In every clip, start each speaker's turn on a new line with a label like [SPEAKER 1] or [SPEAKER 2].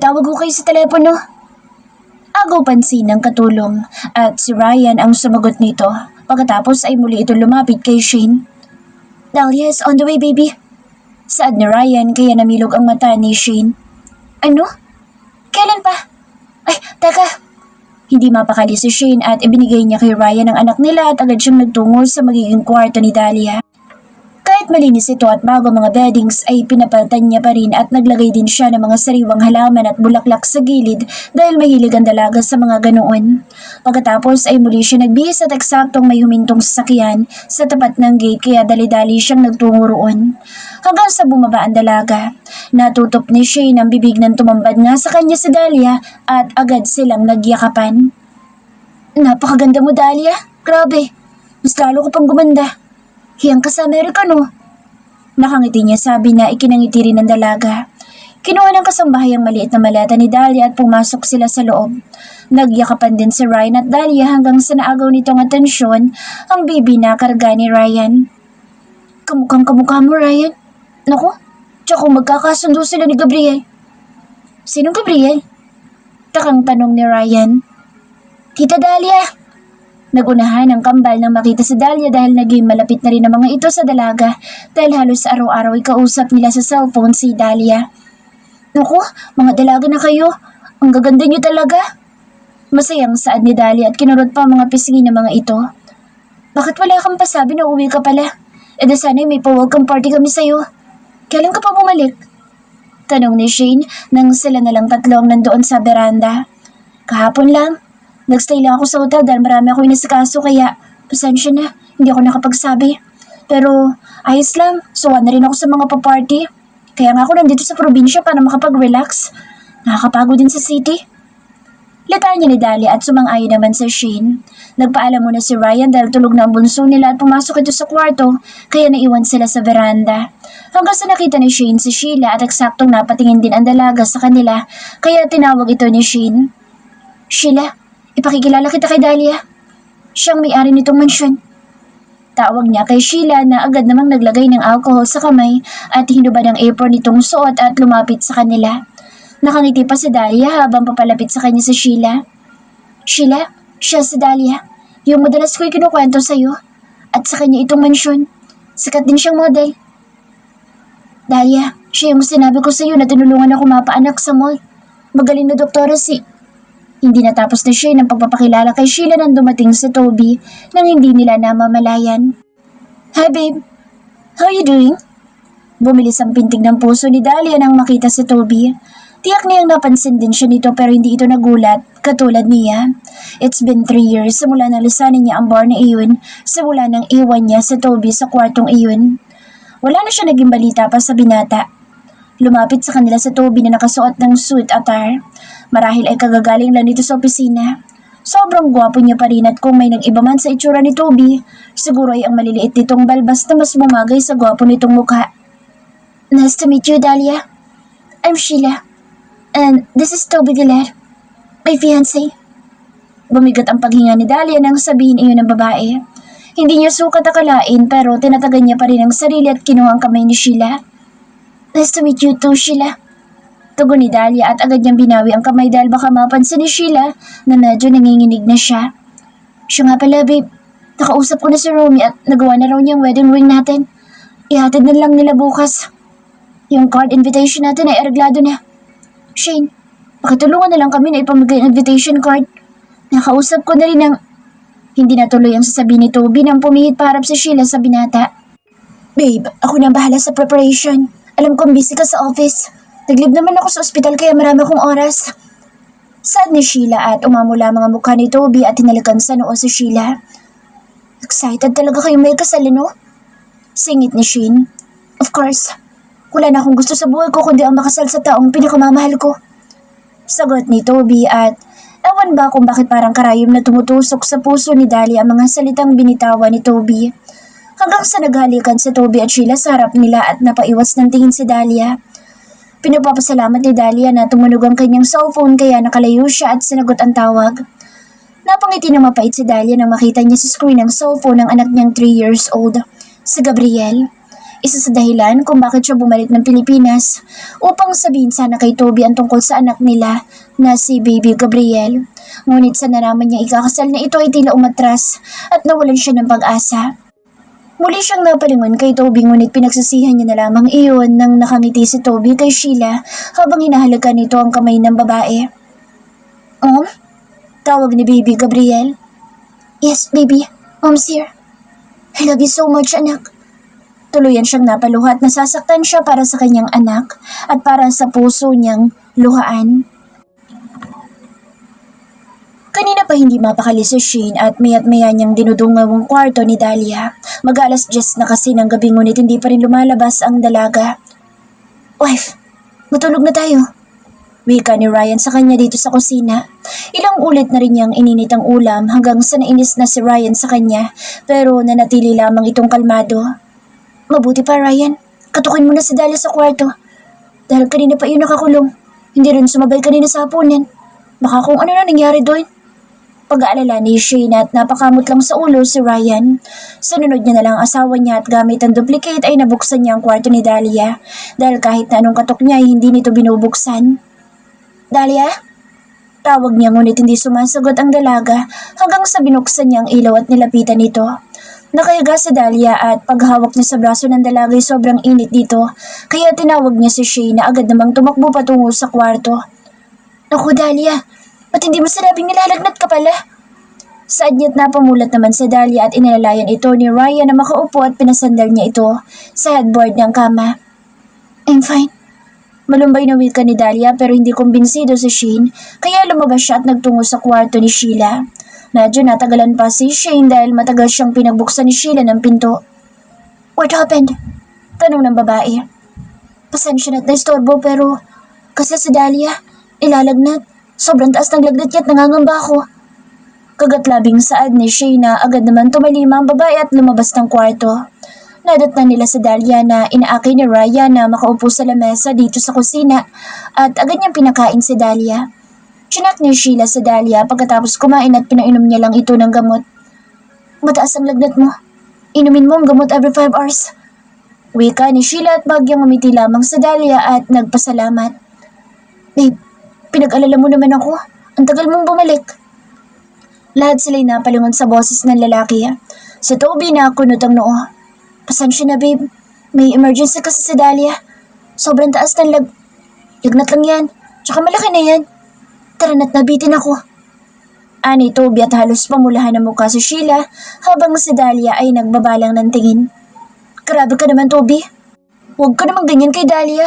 [SPEAKER 1] Tumatawag ko kayo sa telepono. Agaw pansin ng katulong at si Ryan ang sumagot nito. Pagkatapos ay muli ito lumapit kay Shane. Dahlia is on the way, baby. Saad ni Ryan kaya namilog ang mata ni Shane. Ano? Kailan pa? Ay, teka. Hindi mapakali si Shane at ibinigay niya kay Ryan ang anak nila at agad siyang nagtungo sa magiging kwarto ni Dahlia. Kahit malinis ito at bago mga beddings ay pinapalitan niya pa rin at naglagay din siya ng mga sariwang halaman at bulaklak sa gilid dahil mahilig ang dalaga sa mga ganoon. Pagkatapos ay muli siya nagbihis at eksaktong may humintong sasakyan sa tapat ng gate kaya dali-dali siyang nagtungo roon. Hanggang sa bumaba ang dalaga. Natutop ni Shane ang bibig ng tumambad nga sa kanya si Dahlia at agad silang nagyakapan. Napakaganda mo, Dahlia. Grabe. Mas lalo ko pang gumanda. Hiyang ka sa Amerikano. Nakangiti niya, sabi na ikinangiti rin ng dalaga. Kinuha ng kasambahay ang maliit na maleta ni Dahlia at pumasok sila sa loob. Nagyakapan din si Ryan at Dahlia hanggang sa naagaw nitong atensyon ang bibi na karga ni Ryan. Kamukhang kamukha mo, Ryan. Naku, tsaka kung magkakasundo sila ni Gabriel. Sinong Gabriel? Takang tanong ni Ryan. Tita Dahlia. Nagunahan ang kambal nang makita si Dahlia dahil naging malapit na rin ang mga ito sa dalaga dahil halos araw-araw ay kausap nila sa cellphone si Dahlia. Naku, mga dalaga na kayo. Ang gaganda niyo talaga. Masayang saad ni Dahlia at kinurot pa ang mga pisngi ng mga ito. Bakit wala kang pasabi na uwi ka pala? E da sana'y may pa-welcome party kami sa'yo. Kailan ka pa bumalik? Tanong ni Shane nang sila na lang tatlong nandoon sa veranda. Kahapon lang. Nagstay lang ako sa hotel dahil marami ako inasikaso kaya pasensya na, hindi ako nakapagsabi. Pero ayos lang, suwan na rin ako sa mga pa-party. Kaya nga ako nandito sa probinsya para makapag-relax. Nakakapagod din sa city. Litaan niya ni Dahlia at sumang-ayon naman sa Shane. Nagpaalam muna si Ryan dahil tulog na ang bunso nila at pumasok ito sa kwarto kaya naiwan sila sa veranda. Hanggang sa nakita ni Shane si Sheila at eksaktong napatingin din ang dalaga sa kanila kaya tinawag ito ni Shane. Sheila, ipakikilala kita kay Dahlia. Siyang may-ari nitong mansyon. Tawag niya kay Sheila na agad namang naglagay ng alcohol sa kamay at hinubad ang apron nitong suot at lumapit sa kanila. Nakangiti pa si Dahlia habang papalapit sa kanya si Sheila. Sheila, siya si Dahlia. Yung madalas ko'y kinukwento sa'yo. At sa kanya itong mansyon. Sikat din siyang model. Dahlia, siya yung sinabi ko sa'yo na tinulungan ako mapaanak sa mall. Magaling na doktora si... Hindi natapos na siya ng pagpapakilala kay Sheila nang dumating si Toby nang hindi nila namamalayan. Hi babe, how are you doing? Bumilis ang pintig ng puso ni Dahlia nang makita si Toby. Tiyak niyang napansin din siya nito pero hindi ito nagulat, katulad niya. It's been 3 years simula nang lisanin niya ang bar na iyon, simula nang iwan niya si Toby sa kwartong iyon. Wala na siya naging balita pa sa binata. Lumapit sa kanila si Toby na nakasuot ng suit attire. Marahil ay kagagaling lang dito sa opisina. Sobrang gwapo niya pa rin at kung may nag-iba man sa itsura ni Toby, siguro ay ang maliliit nitong balbas na mas bumagay sa gwapo nitong mukha. Nice to meet you, Dahlia. I'm Sheila. And this is Toby Giler, my fiancé. Bumigat ang paghinga ni Dahlia nang sabihin iyon ng babae. Hindi niya sukat akalain pero tinatagan niya pa rin ang sarili at kinuha ang kamay ni Sheila. Nice to meet you too, Sheila. Tugon ni Dahlia at agad niyang binawi ang kamay dahil baka mapansin ni Sheila na medyo nanginginig na siya. Siya nga pala, babe. Nakausap ko na si Romy at nagawa na raw niyang wedding ring natin. Ihatid na lang nila bukas. Yung card invitation natin ay areglado na. Shane, pakitulungan na lang kami na ipamigay ang invitation card. Nakausap ko na rin ang... Hindi natuloy ang sasabihin ni Toby nang pumihit para si Sheila sa binata. Babe, ako na bahala sa preparation. Alam kong busy ka sa office. Naglib naman ako sa ospital kaya marami akong oras. Sad ni Sheila at umamula mga mukha ni Toby at tinalikan sa noo si Sheila. Excited talaga kayong may kasal, no? Singit ni Shane. Of course. Wala na akong gusto sa buhay ko kundi ang makasal sa taong pinakamamahal ko. Sagot ni Toby at ewan ba kung bakit parang karayom na tumutusok sa puso ni Dahlia ang mga salitang binitawan ni Toby. Hanggang sa naghalikan si Toby at Sheila sa harap nila at napaiwas ng tingin si Dahlia. Pinagpapasalamat ni Dahlia na tumunog ang kanyang cellphone kaya nakalayo siya at sinagot ang tawag. Napangiti ng mapait si Dahlia nang makita niya sa screen ng cellphone ng anak niyang 3 years old, si Gabriel. Isa sa dahilan kung bakit siya bumalik ng Pilipinas upang sabihin sana kay Toby ang tungkol sa anak nila na si Baby Gabriel. Ngunit sa naraman niya ikakasal na ito ay tila umatras at nawalan siya ng pag-asa. Muli siyang napalingon kay Toby ngunit pinagsisihan niya na lamang iyon nang nakangiti si Toby kay Sheila habang hinahalaga nito ang kamay ng babae. Mom? Tawag ni Baby Gabriel. Yes, baby. Mom's here. I love you so much, anak. Tuluyan siyang napaluha at nasasaktan siya para sa kanyang anak at para sa puso niyang luhaan. Kanina pa hindi mapakali si Shane at maya't-maya niyang dinudungaw ang kwarto ni Dahlia. Mag-alas 10 na kasi ng gabi ngunit hindi pa rin lumalabas ang dalaga. Wife, matulog na tayo. Wika ni Ryan sa kanya dito sa kusina. Ilang ulit na rin niyang ininit ang ulam hanggang sa nainis na si Ryan sa kanya pero nanatili lamang itong kalmado. Mabuti pa Ryan, katukin mo na si Dahlia sa kwarto. Dahil kanina pa yun nakakulong. Hindi rin sumabay kanina sa hapunan. Baka kung ano na nangyari doon. Pag-aalala ni Shane at napakamot lang sa ulo si Ryan. Sununod niya na lang asawa niya at gamit ang duplicate ay nabuksan niya ang kwarto ni Dahlia dahil kahit na anong katok niya ay hindi nito binubuksan. Dahlia? Tawag niya ngunit hindi sumasagot ang dalaga hanggang sa binuksan niya ang ilaw at nilapitan nito. Nakahiga si Dahlia at paghawak niya sa braso ng dalaga ay sobrang init dito kaya tinawag niya si Shane na agad namang tumakbo patungo sa kwarto. Naku Dahlia, ba't hindi mo sinabing nilalagnat ka pala? Saad niya't napamulat naman si Dahlia at inalalayan ito ni Ryan na makaupo at pinasandal niya ito sa headboard ng kama. I'm fine. Malumbay na wika ni Dahlia pero hindi kumbinsido si Shane kaya lumabas siya at nagtungo sa kwarto ni Sheila. Medyo natagalan pa si Shane dahil matagal siyang pinagbuksan ni Sheila ng pinto. What happened? Tanong ng babae. Pasensya na't naistorbo pero kasi si Dahlia, ilalagnat. Sobrang taas ng lagnat niya at nangangamba ako. Kagatlabing saad ni Shane na agad naman tumalima ang babae at lumabas ng kwarto. Nadatnan nila si Dahlia na inaakay ni Ryan na makaupo sa lamesa dito sa kusina at agad niyang pinakain si Dahlia. Chinak ni Sheila si Dahlia pagkatapos kumain at pinainom niya lang ito ng gamot. Mataas ang lagnat mo. Inumin mo ang gamot every 5 hours. Wika ni Sheila at bagyang umiti lamang si Dahlia at nagpasalamat. Babe, pinag-alala mo naman ako. Ang tagal mong bumalik. Lahat sila'y napalingon sa boses ng lalaki. Si Toby na kunot ang noo. Pasensya na babe, may emergency kasi si Dahlia. Sobrang taas ng lagnat lang yan, tsaka malaki na yan. Tara na't nabitin ako. Ani Toby at halos pamulahan ng mukha si Sheila habang si Dahlia ay nagbabalang ng tingin. Grabe ka naman Toby. Huwag ka naman ganyan kay Dahlia.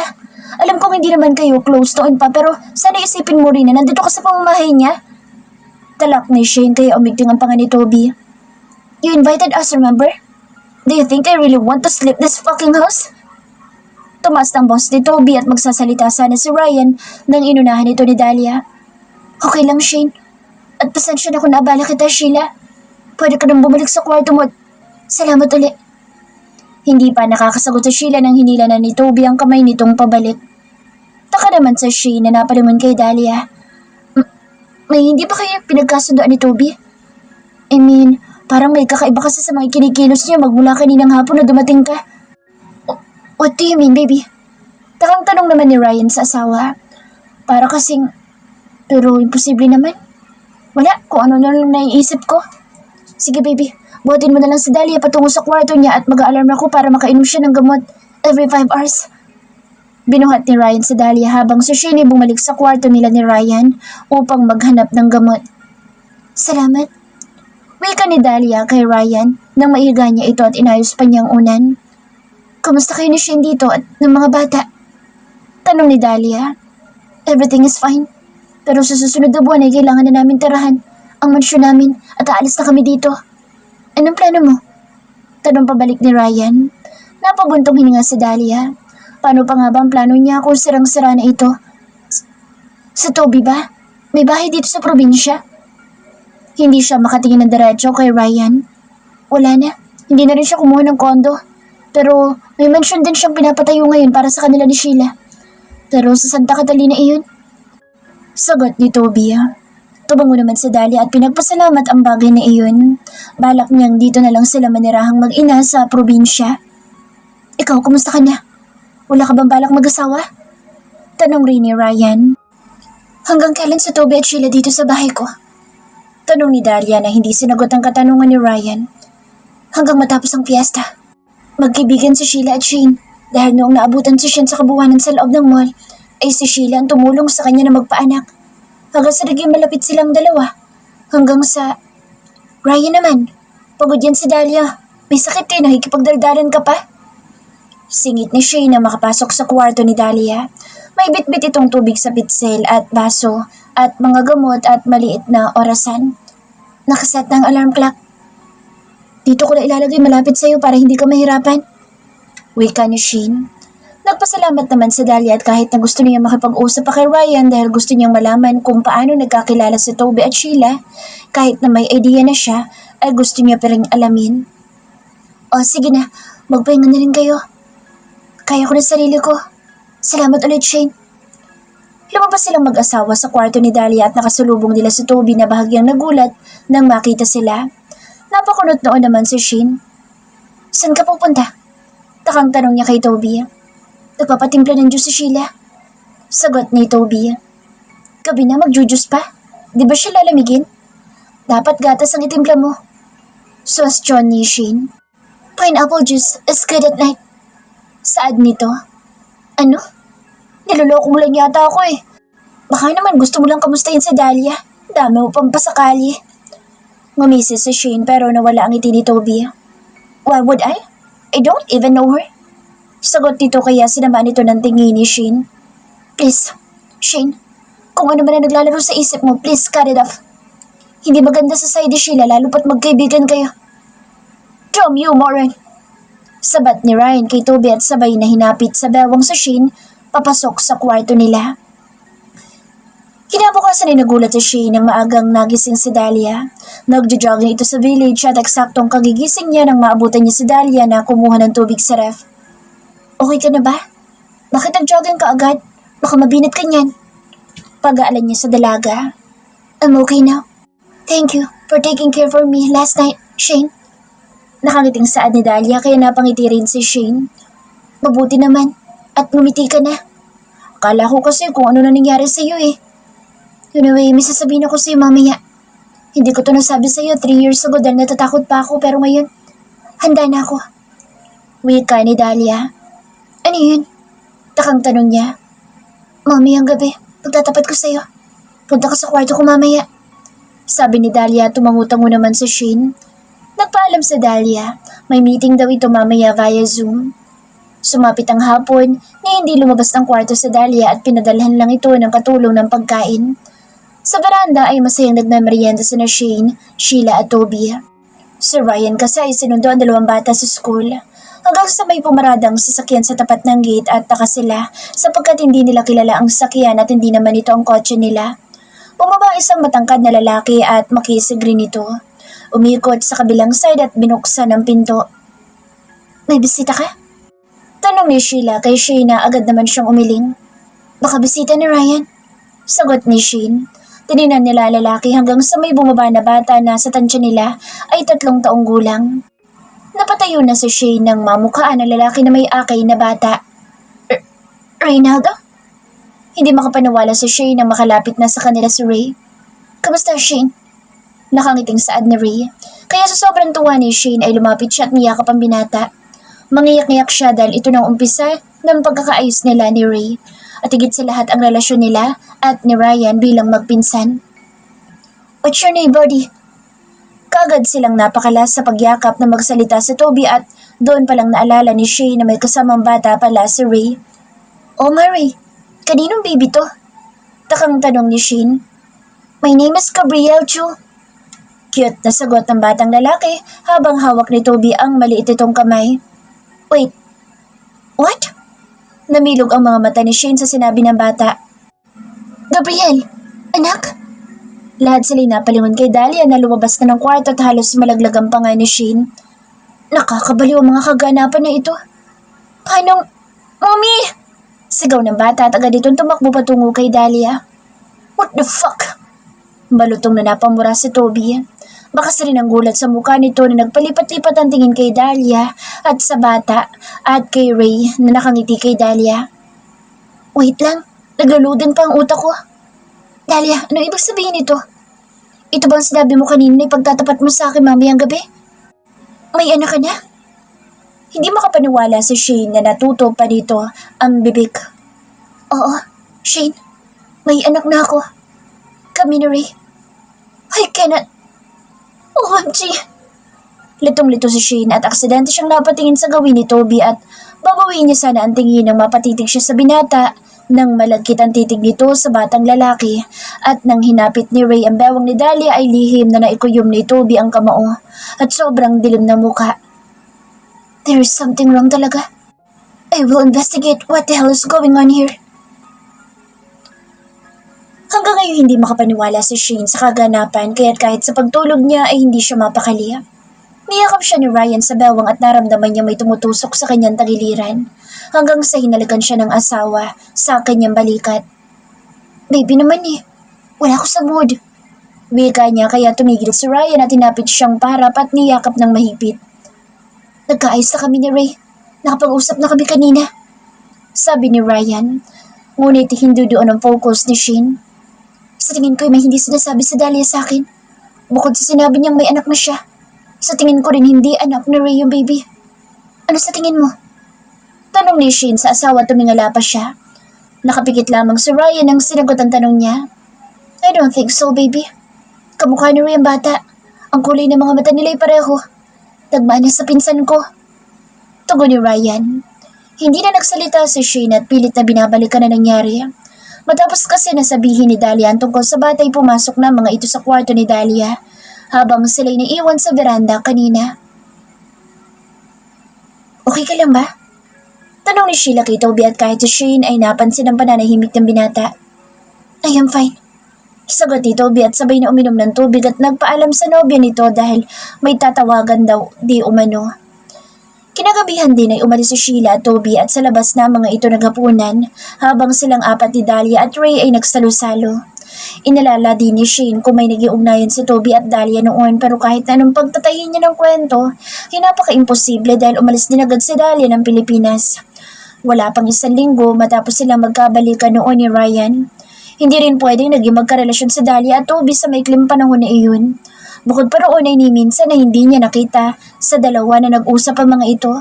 [SPEAKER 1] Alam kong hindi naman kayo close noon pa pero sana isipin mo rin na nandito ka sa pamamahay niya. Talak ni Shane kaya umigting ang panga ni Toby. You invited us, remember? Do you think I really want to sleep this fucking house? Tumaas ng boss ni Toby at magsasalita sana si Ryan nang inunahan ito ni Dahlia. Okay lang Shane. At pasensya na kung naabala kita Sheila. Pwede ka nang bumalik sa kwarto mo at salamat ulit. Hindi pa nakakasagot si Sheila nang hinila na ni Toby ang kamay nitong pabalik. Taka naman sa Shane na napalingon kay Dahlia. May hindi ba kayo pinagkasundoan ni Toby? I mean, parang may kakaiba kasi sa mga kinikilos niya magmula kaninang hapon na dumating ka. What do you mean, baby? Takang tanong naman ni Ryan sa asawa. Para kasing, pero imposible naman. Wala, kung ano na lang naiisip ko. Sige, baby, buhatin mo na lang si Dahlia patungo sa kwarto niya at mag-aalarm ako para makainom siya ng gamot every 5 hours. Binuhat ni Ryan si Dahlia habang si Shane bumalik sa kwarto nila ni Ryan upang maghanap ng gamot. Salamat. Wika ni Dahlia kay Ryan nang maiga niya ito at inayos pa niyang unan. Kamusta kayo ni Shane dito at ng mga bata? Tanong ni Dahlia. Everything is fine. Pero sa susunod na buwan ay kailangan na namin tirahan ang mansyon namin at aalis na kami dito. Anong plano mo? Tanong pabalik ni Ryan. Napabuntong hininga si Dahlia. Paano pa nga ba ang plano niya kung sirang-sira na ito? Sa Toby ba? May bahay dito sa probinsya? Hindi siya makatingin ng diretso kay Ryan. Wala na. Hindi na rin siya kumuha ng kondo. Pero may mansyon din siyang pinapatayo ngayon para sa kanila ni Sheila. Pero sa Santa Catalina iyon? Sagot ni Toby. Tumango naman si Dahlia at pinagpasalamat ang bagay na iyon. Balak niyang dito na lang sila manirahang mag-ina sa probinsya. Ikaw, kumusta ka na? Wala ka bang balak mag-asawa? Tanong rin ni Ryan. Hanggang kailan si Toby at Sheila dito sa bahay ko? Tanong ni Dahlia na hindi sinagot ang katanungan ni Ryan. Hanggang matapos ang fiesta. Magkaibigan si Sheila at Shane dahil noong naabutan si Shane sa kabuwanan sa loob ng mall, ay si Sheila ang tumulong sa kanya na magpaanak. Hanggang sa naging malapit silang dalawa. Hanggang sa... Ryan naman, pagod yan si Dahlia. May sakit eh, nakikipagdaldalan ka pa. Singit ni Shane na makapasok sa kwarto ni Dahlia. May bitbit itong tubig sa pitsel at baso at mga gamot at maliit na orasan. Nakaset ng alarm clock. Dito ko na ilalagay malapit sa'yo para hindi ka mahirapan. Wika ni Shane. Nagpasalamat naman si Dahlia at kahit na gusto niya makipag-usap pa kay Ryan dahil gusto niyang malaman kung paano nagkakilala si Toby at Sheila, kahit na may idea na siya, ay gusto niya pa ring alamin. O sige na, magpahinga na rin kayo. Kaya ko na sarili ko. Salamat ulit, Shane. Lumabas silang mag-asawa sa kwarto ni Dahlia at nakasalubong nila si Toby na bahagyang nagulat nang makita sila. Napakunot noon naman si Shane. Saan ka pupunta? Takang tanong niya kay Toby. Nagpapatimpla ng juice si Sheila. Sagot ni Toby. Gabi na magjujus pa. Di ba siya lalamigin? Dapat gatas ang itimpla mo. Suwestyon ni Shane. Pineapple juice is good at night. Saad nito. Ano? Niloloko mo lang yata ako eh. Baka naman gusto mo lang kamustahin si Dahlia. Dami mo pang pasakali. Ngumisis si Shane pero nawala ang ngiti ni Toby. Why would I? I don't even know her. Sagot nito kaya sinamaan nito ng tingin ni Shane. Please, Shane, kung ano man na naglalaro sa isip mo, please cut it off. Hindi maganda sa side ni Sheila lalo pat magkaibigan kayo. Damn you, moron! Sabat ni Ryan kay Toby at sabay na hinapit sa bewang sa Shane papasok sa kwarto nila. Kinabukasan ay nagulat si Shane nang maagang nagising si Dahlia. Nagjo-jogging ito sa village at eksaktong kagigising niya nang maabutan niya si Dahlia na kumuha ng tubig sa ref. Okay ka na ba? Bakit nag-jogging ka agad? Baka mabinat ka niyan. Pag-aalan niya sa dalaga. I'm okay now. Thank you for taking care for me last night, Shane. Nakangiting saad ni Dahlia kaya napangiti rin si Shane. Mabuti naman at ngumiti ka na. Akala ko kasi kung ano na nangyari sa iyo eh. Anyway, may sasabihin ako sa'yo mamaya. Hindi ko to nasabi sa'yo 3 years ago dahil natatakot pa ako pero ngayon, handa na ako. Wika ni Dahlia. Ano yun? Takang tanong niya. Mamayang gabi, pagtatapat ko sa'yo. Punta ka sa kwarto ko mamaya. Sabi ni Dahlia tumangutango naman sa Shane. Nagpaalam sa Dahlia, may meeting daw ito mamaya via Zoom. Sumapit ang hapon na hindi lumabas ng kwarto sa Dahlia at pinadalhan lang ito ng katulong ng pagkain. Sa veranda ay masayang nagmemerienda sina Shane, Sheila at Toby. Si Ryan kasi ay sinundo ang 2 bata sa school. Hanggang sa may pumaradang sasakyan sa tapat ng gate at taka sila sapagkat hindi nila kilala ang sasakyan at hindi naman ito ang kotse nila. Bumaba isang matangkad na lalaki at makisig rin ito. Umikot sa kabilang side at binuksan ang pinto. May bisita ka? Tanong ni Sheila kay Shane na agad naman siyang umiling. Baka bisita ni Ryan? Sagot ni Shane. Tininan nila ang lalaki hanggang sa may bumaba na bata na sa tansya nila ay 3 taong gulang. Napatayo na si Shane nang mamukhaan ng lalaki na may akay na bata. Reynaldo? Hindi makapaniwala si Shane nang makalapit na sa kanila si Ray. Kamusta, Shane? Nakangiting saad ni Ray. Kaya sa sobrang tuwa ni Shane ay lumapit siya at niyakap ang binata. Mangiyak-ngiyak siya dahil ito nang umpisa ng pagkakaayos nila ni Ray. At higit sa lahat ang relasyon nila at ni Ryan bilang magpinsan. What's your name, buddy? Kaagad silang napakalas sa pagyakap na magsalita sa Toby at doon palang naalala ni Shane na may kasamang bata pala si Ray. Oh, Mary, kaninong baby to? Takang tanong ni Shane. My name is Gabrielle Chu. Cute na sagot ng batang lalaki habang hawak ni Toby ang maliit itong kamay. Wait, what? Namilog ang mga mata ni Shane sa sinabi ng bata. Gabrielle, anak? Lahat sila'y napalingon kay Dahlia na lumabas na ng kwarto at halos malaglag ang panga ni Shane. Nakakabaliw ang mga kaganapan na ito. Paano? Mommy! Sigaw ng bata at agad itong tumakbo patungo kay Dahlia. What the fuck? Balutong na napamura si Toby. Bakas rin ang gulat sa mukha nito na nagpalipat-lipat ang tingin kay Dahlia at sa bata at kay Ray na nakangiti kay Dahlia. Wait lang, nagluludan pa ang utak ko. Dahlia, ano ibig sabihin nito? Ito bang sinabi mo kanina na ipagtatapat mo sa akin mamayang gabi? May anak ka na? Hindi makapaniwala si Shane na natuto pa dito ang bibig. Oo, Shane, may anak na ako. Kami ni Ray. I cannot. OMG! Litong-lito si Shane at aksidente siyang napatingin sa gawin ni Toby at babawiin niya sana ang tingin nang mapatitig siya sa binata nang malagkit ang titig nito sa batang lalaki at nang hinapit ni Ray ang bewang ni Dahlia ay lihim na naikuyom ni Toby ang kamao at sobrang dilim na mukha. There is something wrong talaga. I will investigate what the hell is going on here. Hanggang ngayon hindi makapaniwala si Shane sa kaganapan kaya't kahit sa pagtulog niya ay hindi siya mapakali. Niyakap siya ni Ryan sa bewang at naramdaman niya may tumutusok sa kanyang tagiliran hanggang sa hinalikan siya ng asawa sa kanyang balikat. Baby naman wala ko sa mood. Wika niya kaya tumigil si Ryan at tinapit siyang parap at niyakap ng mahigpit. Nagkaayos na kami ni Ray. Nakapag-usap na kami kanina. Sabi ni Ryan, ngunit hindi doon ang focus ni Shane. Sa tingin ko may hindi sinasabi si Dahlia sa akin. Bukod sa sinabi niyang may anak na siya, sa tingin ko rin hindi anak ni Ray yung baby. Ano sa tingin mo? Tanong ni Shane sa asawa tumingala pa siya. Nakapikit lamang si Ryan nang sinagot ang tanong niya. I don't think so, baby. Kamukha ni Ray ang bata. Ang kulay ng mga mata nila ay pareho. Nagmana sa pinsan ko. Tugon ni Ryan. Hindi na nagsalita si Shane at pilit na binabalikan na nangyari. Matapos kasi nasabihin ni Dahlia ang tungkol sa bata ay pumasok na mga ito sa kwarto ni Dahlia habang sila'y naiwan sa veranda kanina. Okay ka lang ba? Tanong ni Sheila kay Toby at kahit si Shane ay napansin ang pananahimik ng binata. I am fine. Sagot ni Toby at sabay na uminom ng tubig at nagpaalam sa nobya nito dahil may tatawagan daw di umano. Kinagabihan din ay umalis si Sheila at Toby at sa labas na mga ito naghapunan habang silang apat ni Dahlia at Ray ay nagsalo-salo. Inalala din ni Shane kung may nag-iugnayan si Toby at Dahlia noon pero kahit na anong pagtatahin niya ng kwento, napaka-imposible dahil umalis din agad si Dahlia ng Pilipinas. Wala pang 1 linggo matapos silang magkabalikan noon ni Ryan. Hindi rin pwedeng naging magkarelasyon si Dahlia at Toby sa maikling panahon na iyon. Bukod pa roon ay ni minsan na hindi niya nakita sa dalawa na nag-usap ang mga ito.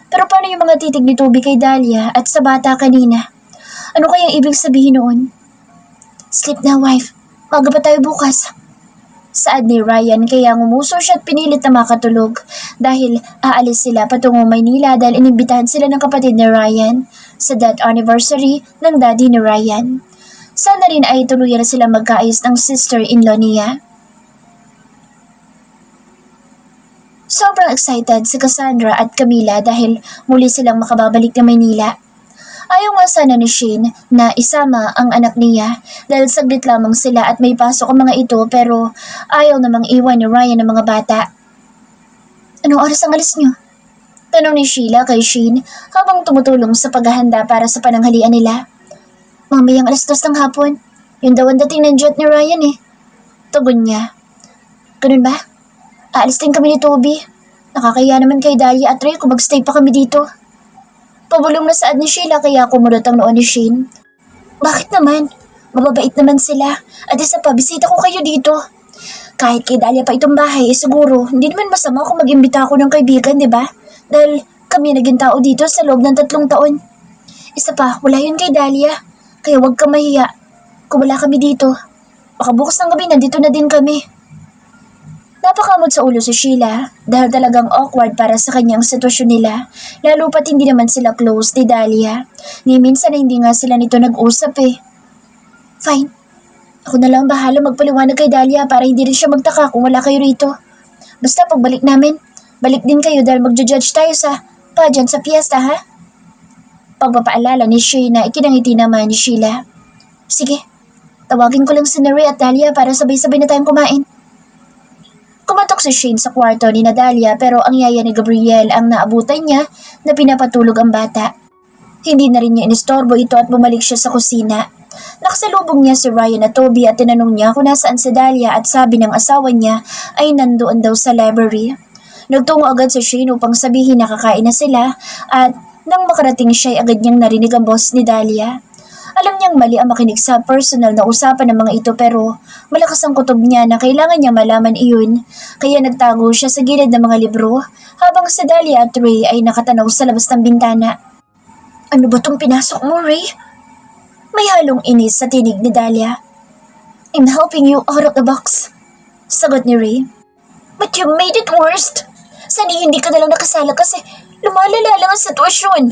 [SPEAKER 1] Pero paano yung mga titig ni Toby kay Dahlia at sa bata kanina? Ano kayang ibig sabihin noon? Sleep na, wife. Maga pa tayo bukas. Saad ni Ryan kaya ngumuso siya at pinilit na makatulog dahil aalis sila patungong Maynila dahil inimbitahan sila ng kapatid ni Ryan sa death anniversary ng daddy ni Ryan. Sana rin ay tuluyan na sila magkaayos ng sister-in-law niya. Sobrang excited si Cassandra at Camila dahil muli silang makababalik na Maynila. Ayaw nga sana ni Shane na isama ang anak niya dahil saglit lamang sila at may pasok ang mga ito pero ayaw namang iwan ni Ryan ng mga bata. Anong oras ang alis niyo? Tanong ni Sheila kay Shane habang tumutulong sa paghahanda para sa pananghalian nila. Mamayang 2:00 ng hapon. Yun daw ang dating ng jet ni Ryan Tugon niya. Ganun ba? Aalis din kami ni Toby. Nakakaya naman kay Dahlia at Ray kung magstay pa kami dito. Pabulong na saad ni Sheila kaya kumulot ang noo ni Shane. Bakit naman? Mababait naman sila. At isa pa, bisita ko kayo dito. Kahit kay Dahlia pa itong bahay, siguro, hindi naman masama kung mag-imbita ako ng kaibigan, di ba? Dahil kami naging tao dito sa loob ng 3 taon. Isa pa, wala yun kay Dahlia. Kaya huwag ka mahiya. Kung wala kami dito, baka bukas ng gabi nandito na din kami. Napakamot sa ulo si Sheila dahil talagang awkward para sa kanyang sitwasyon nila, lalo pat hindi naman sila close ni Dahlia. Ni minsan na hindi nga sila nito nag-usap Fine. Ako na lang bahala magpaliwanag kay Dahlia para hindi rin siya magtaka kung wala kayo rito. Basta pagbalik namin, balik din kayo dahil magjo-judge tayo sa pageant sa piyesta, ha? Pagpapaalala ni Shane na ikinangiti naman ni Sheila. Sige, tawagin ko lang si Ray at Dahlia para sabay-sabay na tayong kumain. Kumatok si Shane sa kwarto ni Dahlia pero ang yaya ni Gabriel ang naabutan niya na pinapatulog ang bata. Hindi na rin niya inistorbo ito at bumalik siya sa kusina. Nakasalubong niya si Ryan at Toby at tinanong niya kung nasaan si Dahlia at sabi ng asawa niya ay nandoon daw sa library. Nagtungo agad si Shane upang sabihin na kakain na sila at nang makarating siya ay agad niyang narinig ang boss ni Dahlia. Alam niyang mali ang makinig sa personal na usapan ng mga ito pero malakas ang kutob niya na kailangan niya malaman iyon. Kaya nagtago siya sa gilid ng mga libro habang si Dahlia at Ray ay nakatanaw sa labas ng bintana. Ano ba tong pinasok mo, Ray? May halong inis sa tinig ni Dahlia. I'm helping you out of the box, sagot ni Ray. But you made it worse. Sana hindi ka nalang nakasala kasi lumalala lang ang sitwasyon.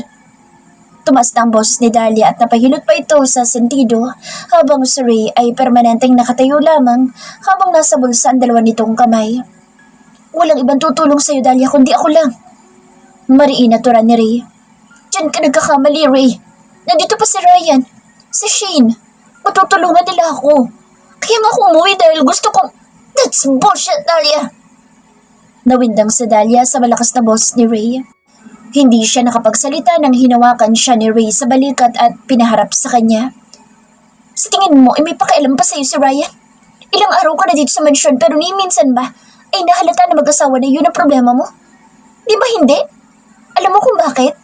[SPEAKER 1] Tumas na ang boses ni Dahlia at napahilot pa ito sa sentido habang si Ray ay permanenteng nakatayo lamang habang nasa bulsa ang dalawa nitong kamay. Walang ibang tutulong sa'yo, Dahlia, kundi ako lang. Mariin na turan ni Ray. Diyan ka nagkakamali, Ray. Nandito pa si Ryan, si Shane. Matutulungan nila ako. Kaya nga ako umuwi dahil gusto kong... That's bullshit, Dahlia. Nawindang si Dahlia sa malakas na boses ni Ray. Hindi siya nakapagsalita nang hinawakan siya ni Ray sa balikat at pinaharap sa kanya. Sa tingin mo, may pakialam pa sa'yo si Ryan? Ilang araw ka na dito sa mansyon pero ni minsan ba ay nahalata na mag-asawa na yun ang problema mo? Di ba hindi? Alam mo kung bakit?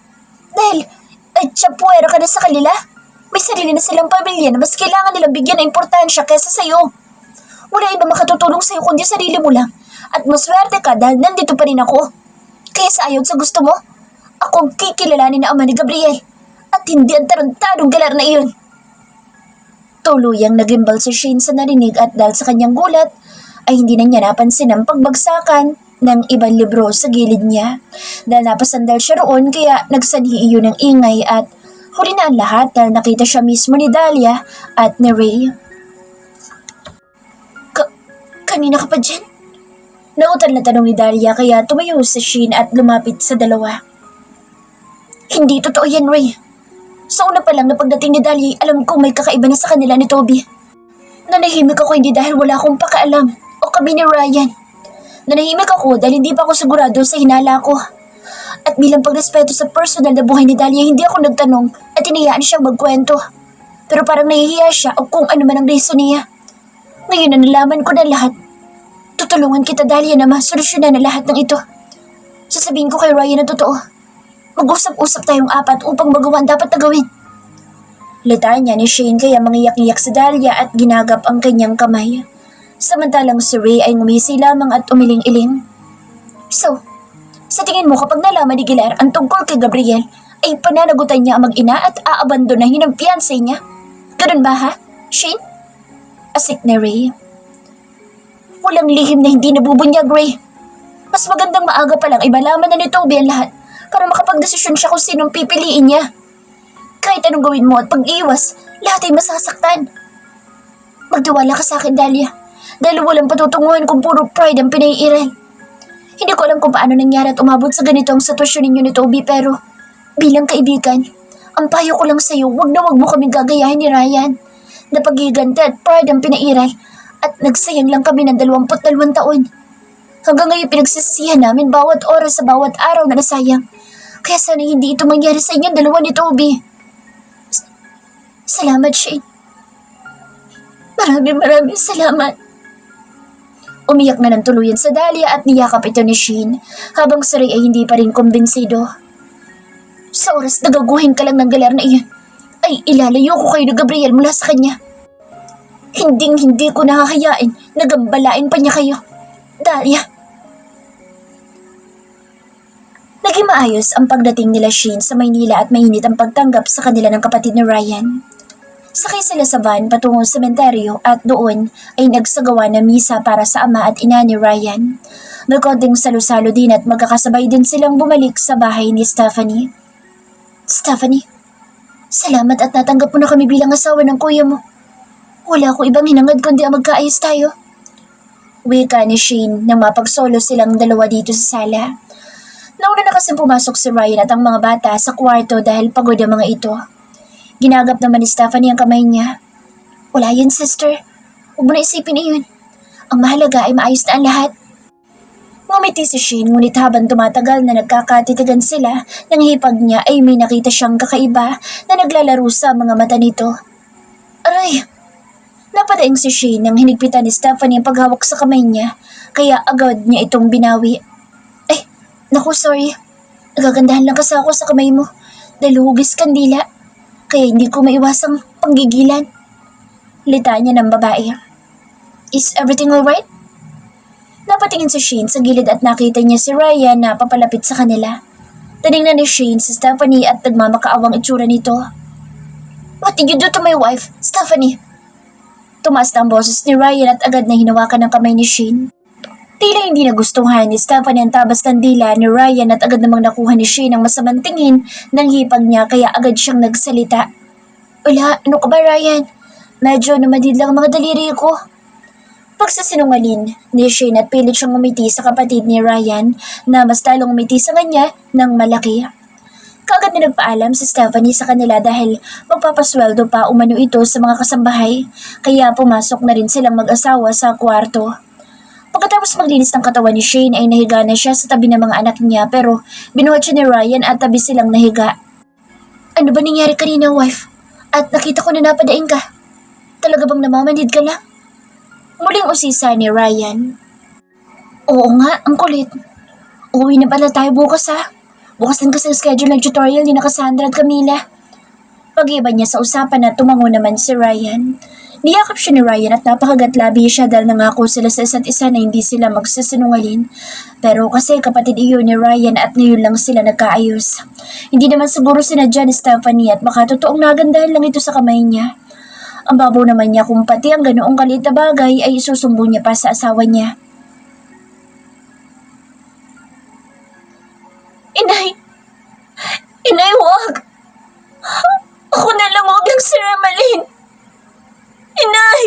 [SPEAKER 1] Dahil tsapuera ka na sa kanila. May sarili na silang pamilya na mas kailangan nilang bigyan ng importansya kaysa sa'yo. Wala iba makatutulong sa'yo kundi sarili mo lang. At maswerte ka dahil nandito pa rin ako. Kaya sa ayod sa gusto mo, akong kikilalanin na ama ni Gabriel at hindi ang tarantadong galar na iyon. Tuluyang nagimbal si Shane sa narinig at dahil sa kanyang gulat ay hindi na niya napansin ang pagbagsakan ng ibang libro sa gilid niya. Dahil napasandal siya roon kaya nagsanhi iyon ng ingay at huli na ang lahat dahil nakita siya mismo ni Dahlia at ni Ray. Kanina ka pa dyan? Nautal na tanong ni Dahlia kaya tumayo si Shane at lumapit sa dalawa. Hindi totoo yan, Ray. Sa una pa lang na pagdating ni Dahlia, alam kong may kakaiba na sa kanila ni Toby. Nanahimik ako hindi dahil wala akong pakaalam o kami ni Ryan. Nanahimik ako dahil hindi pa ako sigurado sa hinala ko. At bilang pagrespeto sa personal na buhay ni Dahlia, hindi ako nagtanong at hinayaan siyang magkwento. Pero parang nahihiya siya o kung ano man ang reason niya. Ngayon na nalaman ko na lahat. Tutulungan kita, Dahlia, na masolusyonan na lahat ng ito. Sasabihin ko kay Ryan na totoo. Mag-usap-usap tayong apat upang magawa ang dapat na gawin. Litaan niya ni Shane kaya mangiyak-iyak si Dahlia at ginagap ang kanyang kamay. Samantalang si Ray ay ngumisi lamang at umiling-iling. So, sa tingin mo kapag nalaman ni Gilar ang tungkol kay Gabriel, ay pananagutan niya ang mag-ina at aabandonahin ang fiancé niya? Ganun ba ha, Shane? Asik ni Ray. Walang lihim na hindi nabubunyag, Ray. Mas magandang maaga pa lang ay malaman na ni Toby ang lahat para makapagdesisyon siya kung sinong pipiliin niya. Kahit anong gawin mo at pag-iwas, lahat ay masasaktan. Magtiwala ka sa akin, Dahlia, dahil walang patutunguhan kung puro pride ang pinaiiral. Hindi ko alam kung paano nangyari at umabot sa ganito ang sitwasyon ninyo ni Toby pero bilang kaibigan, ang payo ko lang sa'yo, wag mo kaming gagayahin ni Ryan. Napagigante at pride ang pinairal at nagsayang lang kami ng 22 taon. Hanggang ngayon pinagsisisihan namin bawat oras sa bawat araw na nasayang. Kaya sana hindi ito mangyari sa inyong dalawa ni Toby. Salamat, Shane. Maraming salamat. Umiyak na ng tuluyan sa Dahlia at niyakap ito ni Shane habang si Ray ay hindi pa rin kumbinsido. Sa oras na gaguhin ka lang ng galar na iyon, ay ilalayo ko kayo ni Gabriel mula sa kanya. Hinding-hindi ko nahahayain na gambalain pa niya kayo. Dahlia. Naging maayos ang pagdating nila Shane sa Maynila at mainit ang pagtanggap sa kanila ng kapatid ni Ryan. Sakay sila sa van patungong sementeryo at doon ay nagsagawa ng misa para sa ama at ina ni Ryan. May konting salo-salo din at magkakasabay din silang bumalik sa bahay ni Stephanie. Stephanie, salamat at natanggap mo na kami bilang asawa ng kuya mo. Wala akong ibang hinangad kundi ang magkaayos tayo. Wika ni Shane nang mapagsolo silang dalawa dito sa sala. Nauna na kasing pumasok si Ryan at ang mga bata sa kwarto dahil pagod ang mga ito. Ginagap naman ni Stephanie ang kamay niya. Wala yan, sister. Huwag mo na isipin iyon. Ang mahalaga ay maayos na ang lahat. Ngumiti si Shane ngunit habang tumatagal na nagkakatitigan sila, nang hipag niya ay may nakita siyang kakaiba na naglalaro sa mga mata nito. Aray! Napadaing si Shane nang hinigpitan ni Stephanie ang paghawak sa kamay niya, kaya agad niya itong binawi. Ay, naku sorry. Nagagandahan lang kasi ako sa kamay mo dahil hugis kandila, kaya hindi ko maiwasang panggigilan. Lita niya ng babae. Is everything alright? Napatingin si Shane sa gilid at nakita niya si Ryan na papalapit sa kanila. Tinignan ni Shane si Stephanie at nagmamakaawang itsura nito. What did you do to my wife, Stephanie? Tumaas na ang boses ni Ryan at agad na hinawakan ng kamay ni Shane. Tila hindi nagustuhan ni Stephanie ang tabas ng dila ni Ryan at agad namang nakuha ni Shane ang masamang tingin ng hipag niya kaya agad siyang nagsalita. Wala, ano ka ba Ryan? Medyo namadid lang ang mga daliri ko. Pagsasinungalin ni Shane at pilit siyang umiti sa kapatid ni Ryan na mas talong umiti sa kanya ng malaki. Kaagad na nagpaalam si Stephanie sa kanila dahil magpapasweldo pa umano ito sa mga kasambahay, kaya pumasok na rin silang mag-asawa sa kwarto. Pagkatapos maglinis ng katawan ni Shane ay nahiga na siya sa tabi ng mga anak niya pero binuhat siya ni Ryan at tabi silang nahiga. Ano ba nangyari kanina, wife? At nakita ko na napadaing ka. Talaga bang namamanid ka lang? Muling usisa ni Ryan. Oo nga, ang kulit. Uwi na pala tayo bukas ha. Bukas din kasi ang schedule ng tutorial ni na Cassandra at Camila. Pag-iba niya sa usapan na tumango naman si Ryan. Niyakap siya ni Ryan at napakagatlabi siya dahil nangako sila sa isa't isa na hindi sila magsasinungalin. Pero kasi kapatid iyon ni Ryan at ngayon lang sila nagkaayos. Hindi naman siguro sinadya ni Stephanie at baka totoong nagandahan lang ito sa kamay niya. Ang babaw naman niya kung pati ang ganoong kalit na bagay ay isusumbong niya pa sa asawa niya. Inay! Inay, wag! Ako na lang, wag lang si Ramalin! Inay!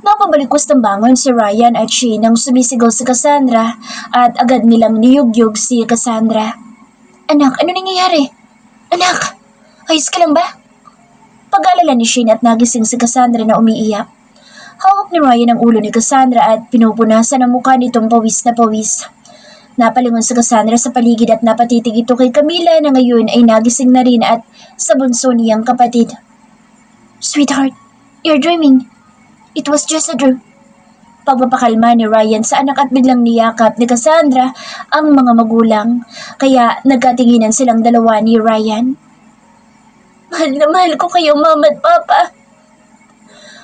[SPEAKER 1] Napabalikos ng bangon si Ryan at Shane nang sumisigaw si Cassandra at agad nilang niyugyug si Cassandra. Anak, ano nangyayari? Anak, ayos ka lang ba? Pag-alala ni Shane at nagising si Cassandra na umiiyak. Hawak ni Ryan ang ulo ni Cassandra at pinupunasan ang mukha nitong pawis na pawis. Napalingon si Cassandra sa paligid at napatitig ito kay Camila na ngayon ay nagising na rin at sa bunso niyang kapatid. Sweetheart, you're dreaming. It was just a dream. Pagpapakalma ni Ryan sa anak at biglang niyakap ni Cassandra ang mga magulang, kaya nagkatinginan silang dalawa ni Ryan. Mahal na mahal ko kayo, Mama at Papa.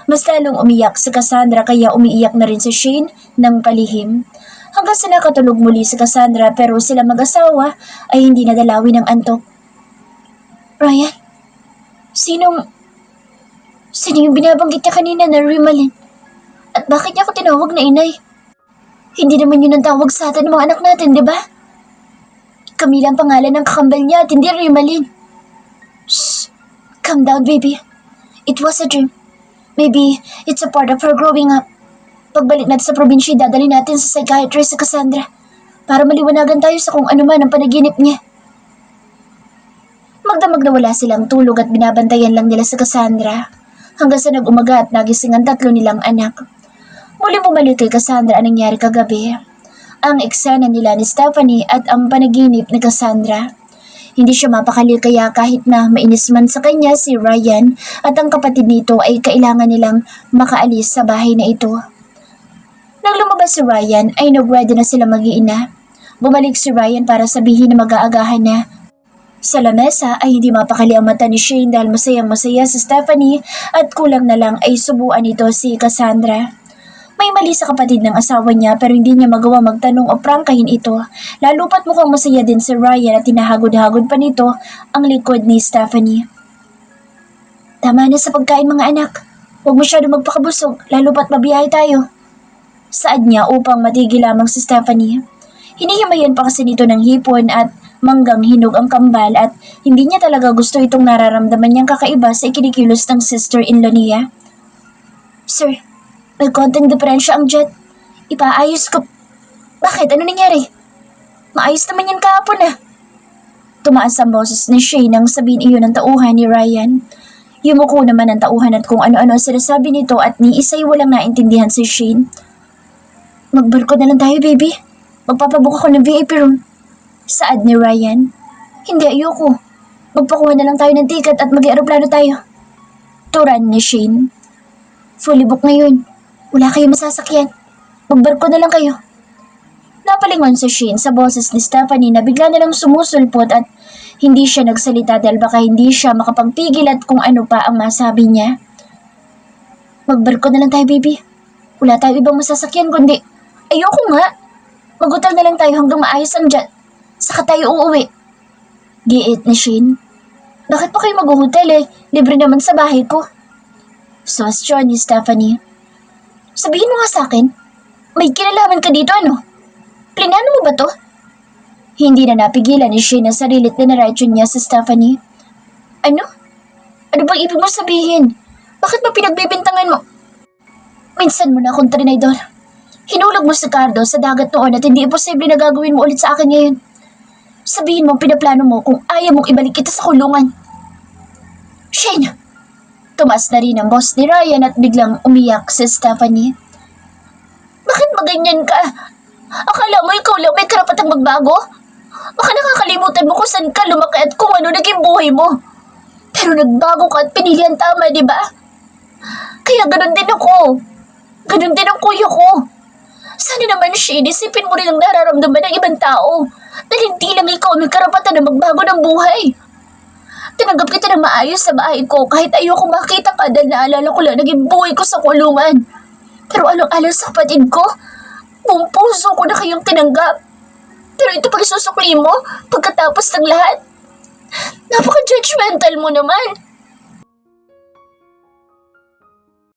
[SPEAKER 1] Mas lalong umiyak si Cassandra kaya umiiyak na rin si Shane ng palihim. Hanggang sa nakatulog muli si Cassandra pero sila mag-asawa ay hindi nadalawin ng antok. Ryan, sino yung binabanggit niya kanina na Rimalin? At bakit niya ako tinawag na inay? Hindi naman yun ang tawag sa atin ng mga anak natin, di ba? Camila ang pangalan ng kakambal niya at hindi Rimalin. Shh! Calm down, baby. It was a dream. Maybe it's a part of her growing up. Pagbalik natin sa probinsya, dadali natin sa psychiatrist si Cassandra para maliwanagan tayo sa kung ano man ang panaginip niya. Magdamag na wala silang tulog at binabantayan lang nila si Cassandra hanggang sa nag-umaga at nagising ang tatlo nilang anak. Muling bumalik kay Cassandra ang nangyari kagabi. Ang eksena nila ni Stephanie at ang panaginip ni Cassandra. Hindi siya mapakali kaya kahit na mainis man sa kanya si Ryan at ang kapatid nito ay kailangan nilang makaalis sa bahay na ito. Nang lumabas si Ryan ay nag-ready na sila mag-iina. Bumalik si Ryan para sabihin na mag-aagahan na. Sa lamesa ay hindi mapakali ang mata ni Shane dahil masayang-masaya si Stephanie at kulang na lang ay subuan nito si Cassandra. May mali sa kapatid ng asawa niya pero hindi niya magawa magtanong o prangkahin ito. Lalo pat mukhang masaya din si Ryan at tinahagod-hagod pa nito ang likod ni Stephanie. Tama na sa pagkain mga anak. Huwag masyado magpakabusog lalo pat mabiyahe tayo. Saad niya upang matigil lamang si Stephanie. Hinihimayan pa kasi nito ng hipon at manggang hinog ang kambal at hindi niya talaga gusto itong nararamdaman niyang kakaiba sa ikinikilos ng sister-in-law niya. Sir, may konting diferensya ang jet. Ipaayos ko. Bakit? Ano nangyari? Maayos naman yan kahapon ah. Tumaas ang boses ni Shane nang sabihin iyon ng tauhan ni Ryan. Yumuko naman ang tauhan at kung ano-ano ang sinasabi nito at ni isa'y walang naintindihan si Shane. Magbarko na lang tayo, baby. Magpapabook ako ng VIP room. Saad ni Ryan. Hindi, ayoko. Magpakuha na lang tayo ng ticket at mag-aeroplano tayo. turan ni Shane. Fully book ngayon. Wala kayo masasakyan. Magbarko na lang kayo. Napalingon si Shane sa boses ni Stephanie na bigla na lang sumusulpot at hindi siya nagsalita dahil baka hindi siya makapagpigil at kung ano pa ang masabi niya. Magbarko na lang tayo, baby. Wala tayo ibang masasakyan kundi... Ayoko nga. Mag-hotel na lang tayo hanggang maayos ang jet. Saka tayo uuwi. Giit ni Shane. Bakit pa kayo mag-hotel eh? Libre naman sa bahay ko. Suwestyon ni Stephanie. Sabihin mo nga sa akin, may kinalaman ka dito ano? Plinano mo ba to? Hindi na napigilan ni Shane ang sarilit na naraytyon niya sa Stephanie. Ano? Ano bang ibig mo sabihin? Bakit ba pinagbibintangan mo? Minsan mo na akong trinidor. Hinulog mo si Cardo sa dagat noon at hindi imposible na gagawin mo ulit sa akin ngayon. Sabihin mo pinaplano mo kung ayaw mong ibalik kita sa kulungan. Shane! Tumas na rin ang boss ni Ryan at biglang umiyak si Stephanie. Bakit maganyan ka? Akala mo ikaw lang may karapatang magbago? Baka nakakalimutan mo kung saan ka lumaki at kung ano naging buhay mo. Pero nagbago ka at pinili ang tama, di ba? Kaya ganun din ako. Ganun din ang kuya ko. Sana naman, Shane, isipin mo rin ang nararamdaman ng ibang tao. Dahil hindi lang ikaw may karapatan na magbago ng buhay. Tinanggap kita na maayos sa bahay ko kahit ayoko makita ka dahil naalala ko lang naging buhay ko sa kulungan. Pero alang-alang sa kapatid ko, buong puso ko na kayong tinanggap. Pero ito pag isusukli mo, pagkatapos ng lahat, napaka-judgmental mo naman.